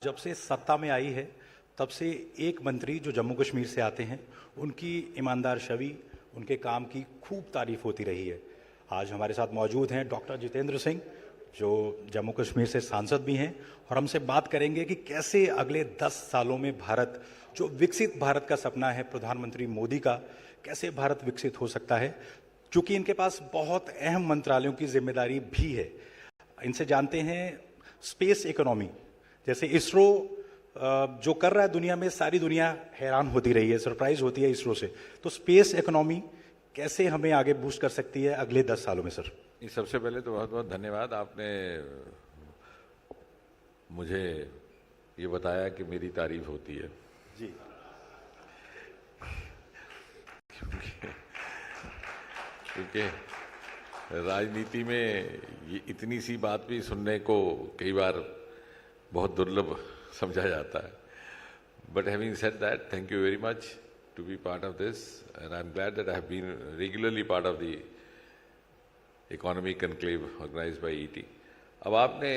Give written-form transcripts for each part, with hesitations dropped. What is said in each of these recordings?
जब से सत्ता में आई है तब से एक मंत्री जो जम्मू कश्मीर से आते हैं उनकी ईमानदार छवि, उनके काम की खूब तारीफ होती रही है। आज हमारे साथ मौजूद हैं डॉक्टर जितेंद्र सिंह, जो जम्मू कश्मीर से सांसद भी हैं, और हमसे बात करेंगे कि कैसे अगले 10 सालों में भारत, जो विकसित भारत का सपना है प्रधानमंत्री मोदी का, कैसे भारत विकसित हो सकता है, क्योंकि इनके पास बहुत अहम मंत्रालयों की जिम्मेदारी भी है। इनसे जानते हैं स्पेस इकोनॉमी, जैसे इसरो जो कर रहा है दुनिया में, सारी दुनिया हैरान होती रही है, सरप्राइज होती है इसरो से। तो स्पेस इकोनॉमी कैसे हमें आगे बूस्ट कर सकती है अगले 10 सालों में सर? सबसे पहले तो बहुत बहुत धन्यवाद, आपने मुझे ये बताया कि मेरी तारीफ होती है जी। क्योंकि राजनीति में ये इतनी सी बात भी सुनने को कई बार बहुत दुर्लभ समझा जाता है। But having said that, thank you very much to be part of this and I am glad that I have been regularly part of the economic conclave organized by ET. अब आपने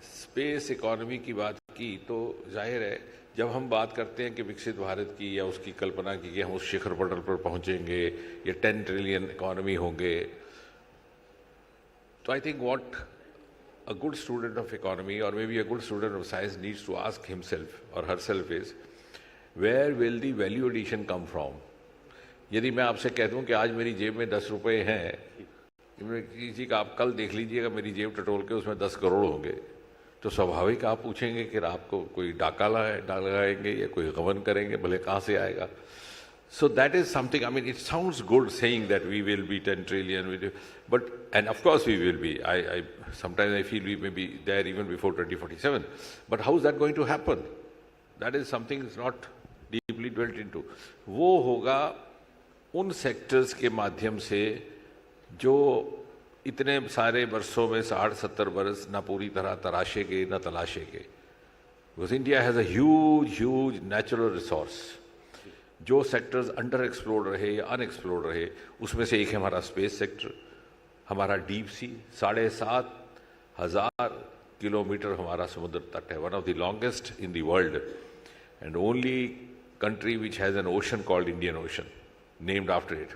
स्पेस इकोनॉमी की बात की, तो जाहिर है जब हम बात करते हैं कि विकसित भारत की या उसकी कल्पना की कि हम उस शिखर पटल पर पहुंचेंगे या 10 ट्रिलियन इकोनॉमी होंगे, तो I think what a good student of economy or maybe a good student of science needs to ask himself or herself is, where will the value addition come from? यदि मैं आपसे कह दूं कि आज मेरी जेब में 10 रुपए हैं, किसी का आप कल देख लीजिएगा मेरी जेब टटोल के उसमें 10 करोड़ होंगे, तो स्वाभाविक आप पूछेंगे कि आपको कोई डाका लगाएंगे या कोई गबन करेंगे, भले कहाँ से आएगा। So that is something, I mean, it sounds good saying that we will be 10 trillion, but, and of course we will be. Sometimes I feel we may be there even before 2047. But how is that going to happen? That is something that's not deeply dwelt into. वो होगा उन sectors के माध्यम से जो इतने सारे वर्षों में 60-70 वर्ष ना पूरी तरह तराशे गए ना तलाशे गए। Because India has a huge natural resource. जो सेक्टर्स अंडर एक्सप्लोर्ड रहे या अनएक्सप्लोर्ड रहे, उसमें से एक है हमारा स्पेस सेक्टर, हमारा डीप सी, 7,500 किलोमीटर हमारा समुद्र तट है, one of the longest in the world and only country which has an ocean called Indian Ocean named after it.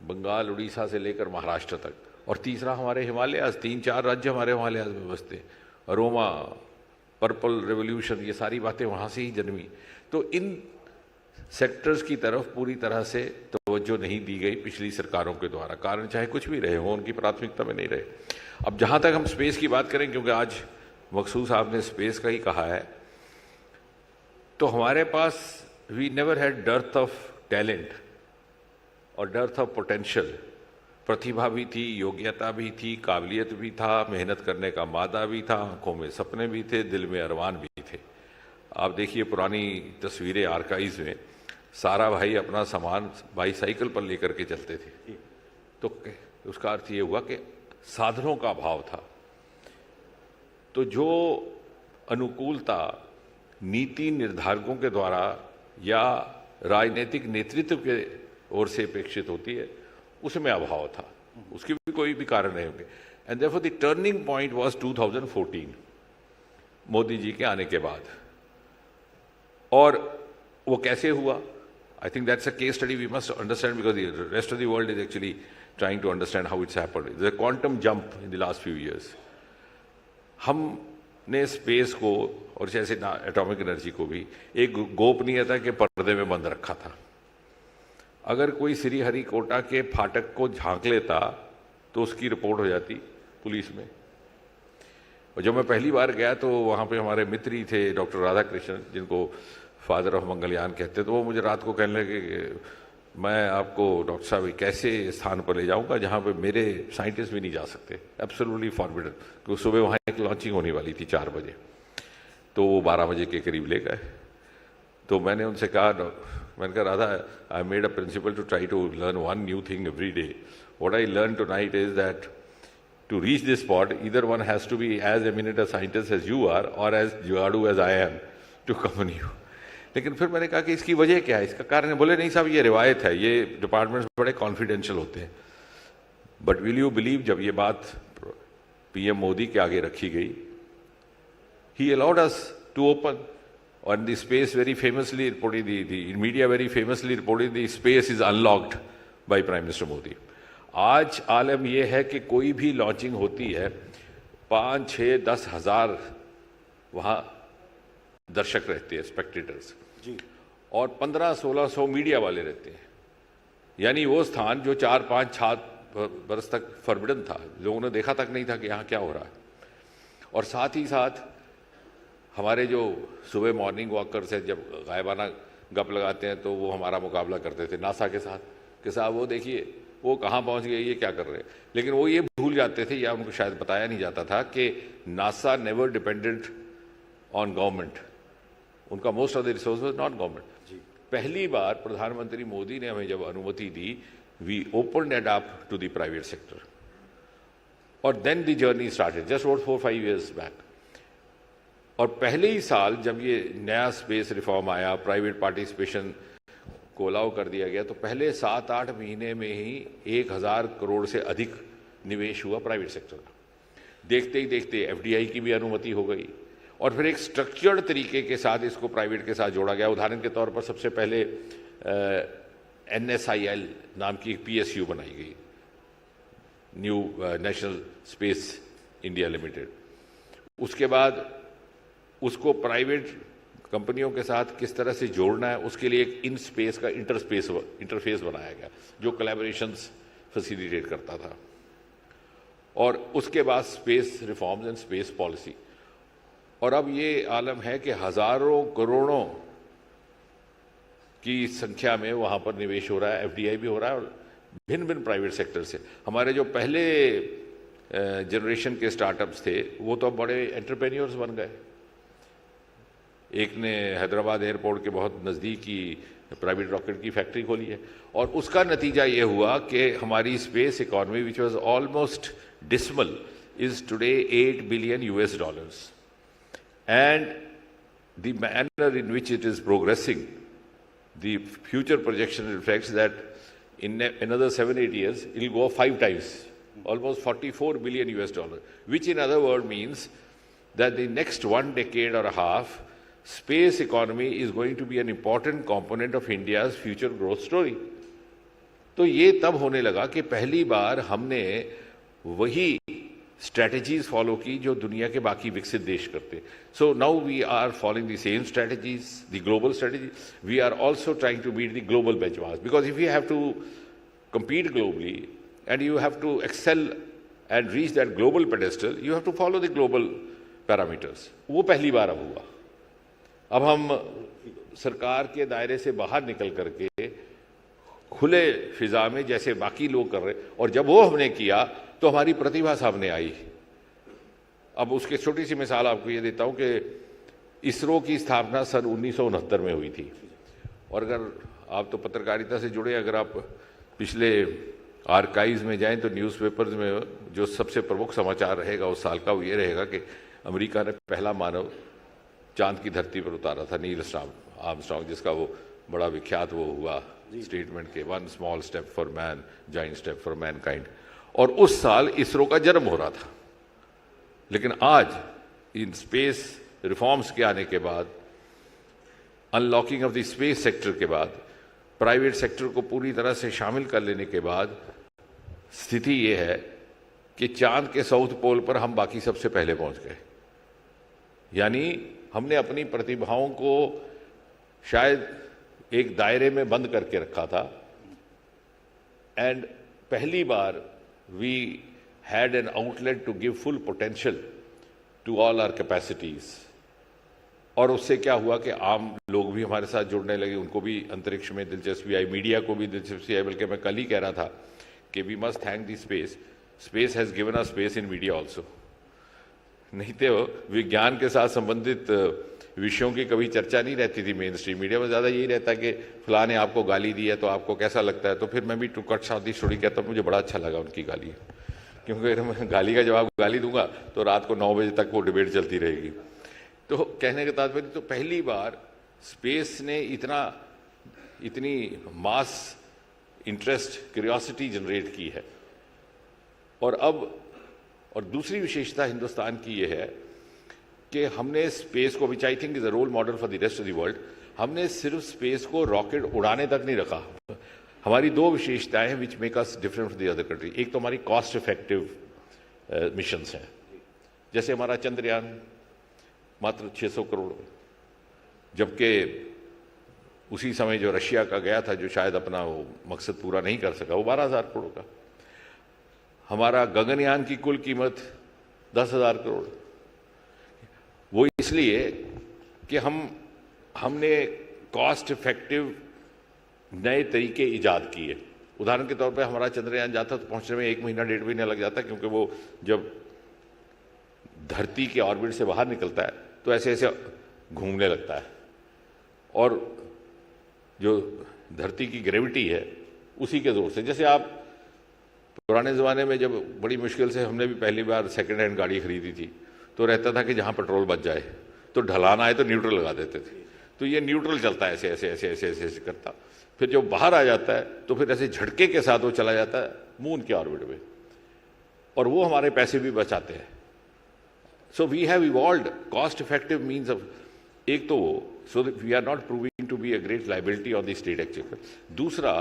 Bengal, Orissa से लेकर महाराष्ट्र तक। और तीसरा हमारे हिमालयाज, 3-4 राज्य हमारे हिमालयाज में बसते हैं, अरोमा, पर्पल रेवोल्यूशन, ये सारी बातें वहाँ से ही जन्मी। तो इन सेक्टर्स की तरफ पूरी तरह से तवज्जो नहीं दी गई पिछली सरकारों के द्वारा, कारण चाहे कुछ भी रहे हो, उनकी प्राथमिकता में नहीं रहे। अब जहाँ तक हम स्पेस की बात करें, क्योंकि आज मखसूस साहब ने स्पेस का ही कहा है, तो हमारे पास we never had dearth of talent और डर्थ ऑफ पोटेंशियल। प्रतिभा भी थी, योग्यता भी थी, काबिलियत भी था, मेहनत करने का मादा भी था, आंखों में सपने भी थे, दिल में अरमान भी थे। आप देखिए पुरानी तस्वीरें आर्काइव्स में, सारा भाई अपना सामान बाईसाइकिल पर लेकर के चलते थे। तो उसका अर्थ ये हुआ कि साधनों का अभाव था। तो जो अनुकूलता नीति निर्धारकों के द्वारा या राजनीतिक नेतृत्व के ओर से अपेक्षित होती है, उसमें अभाव था। उसके भी कोई भी कारण नहीं होंगे। And therefore the turning point was 2014, Modi ji के आने के बाद। और वो कैसे हुआ? I think that's a case study we must understand, because the rest of the world is actually trying to understand how it's happened. There's a quantum jump in the last few years. हमने space को और जैसे atomic energy को भी एक गोपनीयता के पर्दे में बंद रखा था। अगर कोई श्रीहरिकोटा के फाटक को झांक लेता तो उसकी रिपोर्ट हो जाती पुलिस में। और जब मैं पहली बार गया तो वहाँ पे हमारे मित्र ही थे डॉक्टर राधाकृष्णन, जिनको फादर ऑफ मंगलयान कहते, तो वो मुझे रात को कहने लगे कि मैं आपको डॉक्टर साहब कैसे स्थान पर ले जाऊंगा जहाँ पे मेरे साइंटिस्ट भी नहीं जा सकते, एब्सोल्युटली फॉरबिडन। क्योंकि सुबह वहाँ एक लॉन्चिंग होने वाली थी 4 बजे, तो वो 12 बजे के करीब ले गए। तो मैंने उनसे कहा, मैंने कहा Radha, I made a principle to try to learn one new thing every day. What I learn tonight is that to reach this spot, either one has to be as eminent a scientist as you are or as जुगाड़ू as I am to accompany you. लेकिन फिर मैंने कहा कि इसकी वजह क्या है, इसका कारण है? बोले नहीं साहब, ये रिवायत है, ये डिपार्टमेंट्स बड़े कॉन्फिडेंशियल होते हैं। बट विल यू बिलीव, जब ये बात पीएम मोदी के आगे रखी गई He allowed us to open. On the space very famously reported, the media very famously reported the space is unlocked by Prime Minister Modi. आज आलम यह है कि कोई भी लॉन्चिंग होती है 5, 6, 10 हज़ार वहाँ दर्शक रहते हैं, स्पेक्टेटर्स जी, और 1500-1600 मीडिया वाले रहते हैं। यानी वो स्थान जो 4, 5, 6 बरस तक फॉरबिडन था, लोगों ने देखा तक नहीं था कि यहाँ क्या हो रहा है। और साथ ही साथ हमारे जो सुबह मॉर्निंग वॉकर्स हैं, जब गायबाना गप लगाते हैं तो वो हमारा मुकाबला करते थे नासा के साथ कि साहब वो देखिए वो कहाँ पहुँच गए, ये क्या कर रहे हैं। लेकिन वो ये भूल जाते थे या उनको शायद बताया नहीं जाता था कि NASA never dependent on government, उनका most of the resource was not government. पहली बार प्रधानमंत्री मोदी ने हमें जब अनुमति दी, we opened it up to the private sector और then the journey started just about 4-5 years back. और पहले ही साल जब ये नया स्पेस रिफॉर्म आया, प्राइवेट पार्टिसिपेशन को अलाउ कर दिया गया, तो पहले 7-8 महीने में ही 1000 करोड़ से अधिक निवेश हुआ प्राइवेट सेक्टर का। देखते ही देखते एफडीआई की भी अनुमति हो गई और फिर एक स्ट्रक्चर्ड तरीके के साथ इसको प्राइवेट के साथ जोड़ा गया। उदाहरण के तौर पर सबसे पहले NSIL नाम की एक PSU बनाई गई, new national space India limited. उसके बाद उसको प्राइवेट कंपनियों के साथ किस तरह से जोड़ना है, उसके लिए एक इन स्पेस का इंटरफेस बनाया गया जो कोलैबोरेशंस फैसिलिटेट करता था। और उसके बाद space reforms and space policy. और अब ये आलम है कि हजारों करोड़ों की संख्या में वहाँ पर निवेश हो रहा है, एफडीआई भी हो रहा है और भिन्न भिन्न प्राइवेट सेक्टर से। हमारे जो पहले जनरेशन के स्टार्टअप्स थे वो तो अब बड़े एंटरप्रेन्योर्स बन गए। एक ने हैदराबाद एयरपोर्ट के बहुत नज़दीक ही प्राइवेट रॉकेट की फैक्ट्री खोली है और उसका नतीजा ये हुआ कि हमारी space economy which was almost dismal is today $8 billion and the manner in which it is progressing, the future projection reflects that in another 7-8 years it will go 5 times, almost $44 billion, which in other words means that the next 1 decade or a half space economy is going to be an important component of India's future growth story. तो ये तब होने लगा कि पहली बार हमने वही strategies follow की जो दुनिया के बाकी विकसित देश करते। So now we are following the same strategies, the global strategy. We are also trying to meet the global benchmarks because if you have to compete globally and you have to excel and reach that global pedestal, you have to follow the global parameters. वो पहली बार अब हुआ। अब हम सरकार के दायरे से बाहर निकल करके खुले फिजा में जैसे बाकी लोग कर रहे, और जब वो हमने किया तो हमारी प्रतिभा सामने आई। अब उसकी छोटी सी मिसाल आपको ये देता हूँ कि इसरो की स्थापना सन 1969 में हुई थी। और अगर आप तो पत्रकारिता से जुड़े, अगर आप पिछले आर्काइव्स में जाएं तो न्यूज़पेपर्स में जो सबसे प्रमुख समाचार रहेगा उस साल का वो ये रहेगा कि अमेरिका ने पहला मानव चांद की धरती पर उतारा था, नील आर्मस्ट्रांग, जिसका वो बड़ा विख्यात वो हुआ स्टेटमेंट के 1 small step for man, giant step for mankind। और उस साल इसरो का जन्म हो रहा था। लेकिन आज इन स्पेस रिफॉर्म्स के आने के बाद, unlocking of the space sector के बाद, प्राइवेट सेक्टर को पूरी तरह से शामिल कर लेने के बाद स्थिति ये है कि चांद के साउथ पोल पर हम बाकी सबसे पहले पहुंच गए। यानी हमने अपनी प्रतिभाओं को शायद एक दायरे में बंद करके रखा था एंड पहली बार we had an outlet to give full potential to all our capacities. और उससे क्या हुआ कि आम लोग भी हमारे साथ जुड़ने लगे, उनको भी अंतरिक्ष में दिलचस्पी आई, मीडिया को भी दिलचस्पी आई। बल्कि मैं कल ही कह रहा था कि we must thank the space, space has given us space in media also. नहीं तो विज्ञान के साथ संबंधित विषयों की कभी चर्चा नहीं रहती थी मेन स्ट्रीम मीडिया में। ज़्यादा यही रहता कि फलां ने आपको गाली दी है तो आपको कैसा लगता है। तो फिर मैं भी टू कट शादी स्टोरी कहता हूँ, मुझे बड़ा अच्छा लगा उनकी गाली, क्योंकि अगर मैं गाली का जवाब गाली दूंगा तो रात को 9 बजे तक वो डिबेट चलती रहेगी। तो कहने का तात्पर्य, तो पहली बार स्पेस ने इतनी मास इंटरेस्ट, क्यूरियोसिटी जनरेट की है। और दूसरी विशेषता हिंदुस्तान की ये है कि हमने स्पेस को, which I think is a role model for the rest of the world, हमने सिर्फ स्पेस को रॉकेट उड़ाने तक नहीं रखा। हमारी दो विशेषताएं हैं which make us different from the other country. एक तो हमारी कॉस्ट इफेक्टिव मिशंस हैं, जैसे हमारा चंद्रयान मात्र 600 करोड़, जबकि उसी समय जो रशिया का गया था, जो शायद अपना वो मकसद पूरा नहीं कर सका, वो 12,000 करोड़ का। हमारा गगनयान की कुल कीमत 10,000 करोड़। वो इसलिए कि हमने कॉस्ट इफेक्टिव नए तरीके ईजाद किए। उदाहरण के तौर पे हमारा चंद्रयान जाता तो पहुंचने में 1 महीना 1.5 महीना लग जाता, क्योंकि वो जब धरती के ऑर्बिट से बाहर निकलता है तो ऐसे ऐसे घूमने लगता है, और जो धरती की ग्रेविटी है उसी के जोर से, जैसे आप पुराने ज़माने में जब बड़ी मुश्किल से हमने भी पहली बार सेकंड हैंड गाड़ी खरीदी थी, तो रहता था कि जहाँ पेट्रोल बच जाए तो ढलान आए तो न्यूट्रल लगा देते थे, तो ये न्यूट्रल चलता है ऐसे ऐसे ऐसे ऐसे ऐसे ऐसे करता, फिर जब बाहर आ जाता है तो फिर ऐसे झटके के साथ वो चला जाता है मून के ऑर्बिट में, और वो हमारे पैसे भी बचाते हैं। So we have evolved cost effective means of, एक तो वो, so we are not proving to be a great liability on the state exchequer. दूसरा,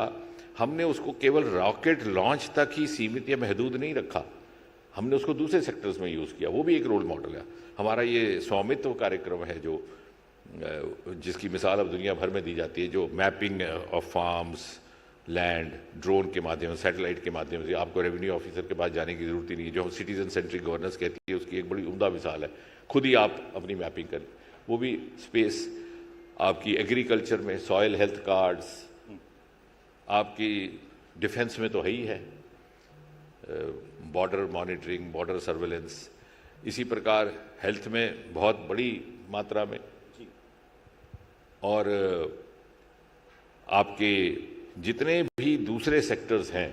हमने उसको केवल रॉकेट लॉन्च तक ही सीमित या महदूद नहीं रखा, हमने उसको दूसरे सेक्टर्स में यूज़ किया, वो भी एक रोल मॉडल है। हमारा ये स्वामित्व कार्यक्रम है जो जिसकी मिसाल अब दुनिया भर में दी जाती है, जो mapping of farms, land, drone के माध्यम से, सैटेलाइट के माध्यम से, आपको रेवेन्यू ऑफिसर के पास जाने की जरूरत ही नहीं है, जो सिटीजन सेंट्रिक गवर्नेंस कहती है, उसकी एक बड़ी उम्दा मिसाल है। खुद ही आप अपनी मैपिंग करें, वो भी स्पेस। आपकी एग्रीकल्चर में सॉयल हेल्थ कार्ड्स, आपकी डिफेंस में तो है ही है, बॉर्डर मॉनिटरिंग, बॉर्डर सर्वेलेंस, इसी प्रकार हेल्थ में बहुत बड़ी मात्रा में, और आपके जितने भी दूसरे सेक्टर्स हैं,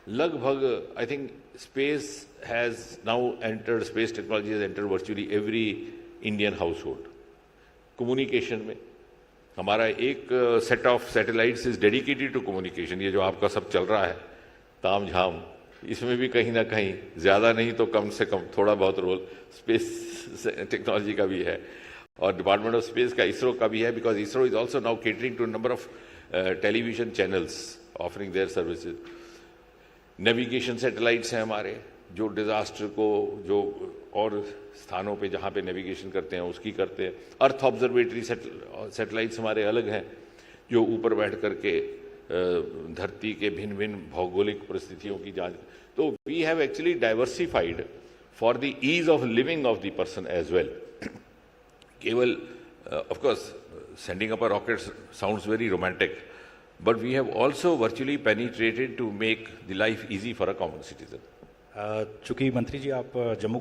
लगभग I think space has now entered, space technology has entered virtually every Indian household. Communication में हमारा एक set of satellites is dedicated to communication. ये जो आपका सब चल रहा है ताम झाम, इसमें भी कहीं ना कहीं ज़्यादा नहीं तो कम से कम थोड़ा बहुत रोल स्पेस टेक्नोलॉजी का भी है, और डिपार्टमेंट ऑफ स्पेस का, इसरो का भी है, because ISRO is also now catering to number of television channels offering their services. Navigation satellites हैं हमारे, जो डिज़ास्टर को, जो और स्थानों पे जहाँ पे नेविगेशन करते हैं उसकी करते हैं। अर्थ ऑब्जर्वेटरी सैटेलाइट्स हमारे अलग हैं, जो ऊपर बैठ करके धरती के भिन्न भिन्न भौगोलिक परिस्थितियों की जांच। तो we have actually diversified for the ease of living of the person as well. केवल of course sending up a rocket sounds very romantic, but we have also virtually penetrated to make the life easy for a common citizen. चूंकि मंत्री जी आप जम्मू